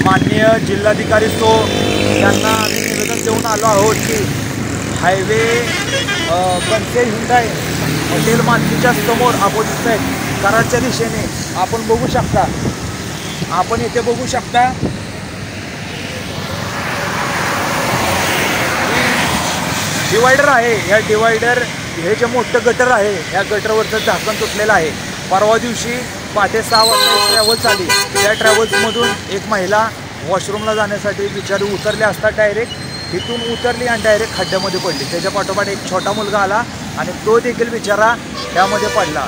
माननीय जिल्हाधिकारी सो यांना आम्ही निवेदन देऊन आलो आहोत की हायवे बनसे हुंडाई हॉटेल मानसीच्या समोर अपोजिट साईड कराडच्या दिशेने आपण बघू शकता, आपण इथे बघू शकता डिवायडर आहे. या डिवायडर हे जे मोठं गटर आहे या गटरवरचं झाकण तुटलेलं आहे. परवा दिवशी पहाटे 6 वाजता ट्रॅव्हल्स आली. त्या ट्रॅव्हल्समधून एक महिला वॉशरूमला जाण्यासाठी बिचारी उतरली असता डायरेक्ट इथून उतरली आणि डायरेक्ट खड्ड्यामध्ये पडली. त्याच्या पाठोपाठ एक छोटा मुलगा आला आणि तो देखील बिचारा ह्यामध्ये पडला.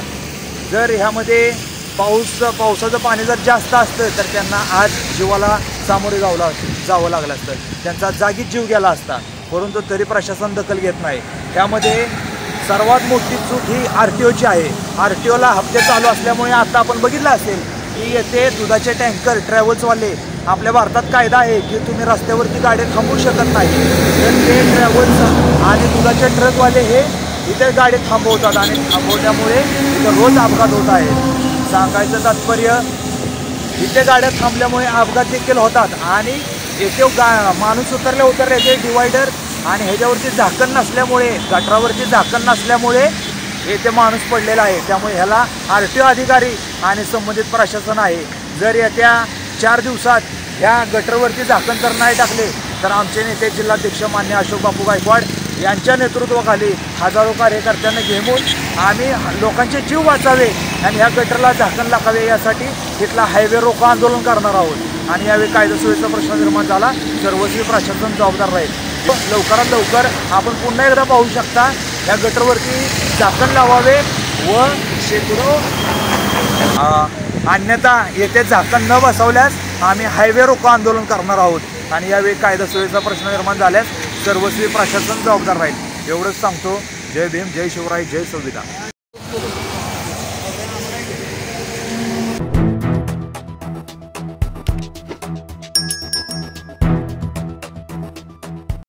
जर ह्यामध्ये पावसाचं पाणी जर जास्त असतं तर त्यांना आज जीवाला सामोरे जावं लागलं असतं, त्यांचा जागीच जीव गेला असता. परंतु तरी प्रशासन दखल घेत नाही. त्यामध्ये सर्वात मोठी चूक ही RTOची आहे. RTOला हप्ते चालू असल्यामुळे आता आपण बघितलं असेल की येथे दुधाचे टँकर ट्रॅव्हल्सवाले, आपल्या भारतात कायदा आहे की तुम्ही रस्त्यावरती गाडी थांबवू शकत नाही, तर ते ट्रॅव्हल्स आणि दुधाचे ट्रकवाले हे इथे गाडी थांबवतात आणि थांबवल्यामुळे इथं रोज अपघात होत आहेत. सांगायचं तात्पर्य इथे गाड्या थांबल्यामुळे अपघात देखील होतात आणि येथे माणूस उतरल्या ते डिवायडर आणि ह्याच्यावरती झाकण नसल्यामुळे, गटरावरती झाकण नसल्यामुळे येथे माणूस पडलेला आहे. त्यामुळे ह्याला RTO अधिकारी आणि संबंधित प्रशासन आहे. जर येत्या 4 दिवसात ह्या गटरवरती झाकण जर नाही टाकले तर आमचे नेते जिल्हाध्यक्ष मान्य अशोक बापू गायकवाड यांच्या नेतृत्वाखाली हजारो कार्यकर्त्यांना घेऊन आम्ही लोकांचे जीव वाचावे आणि ह्या गटरला झाकण लागावे यासाठी तिथला हायवे रोको आंदोलन करणार आहोत. आणि यावेळी कायदा सुव्यवस्था प्रश्न निर्माण झाला, सर्वस्वी प्रशासन जबाबदार राहील. लवकरात लवकर आपण पुन्हा एकदा पाहू शकता या गटरवरती झाकण लावावे व शेकडो अन्यथा येथे झाकण न बसवल्यास आम्ही हायवे रोको आंदोलन करणार आहोत. आणि यावेळी कायदा सुव्यवस्था प्रश्न निर्माण झाल्यास सर्वस्वी प्रशासन जबाबदार राहील. एवढंच सांगतो. जय भीम, जय शिवराय, जय संविधान.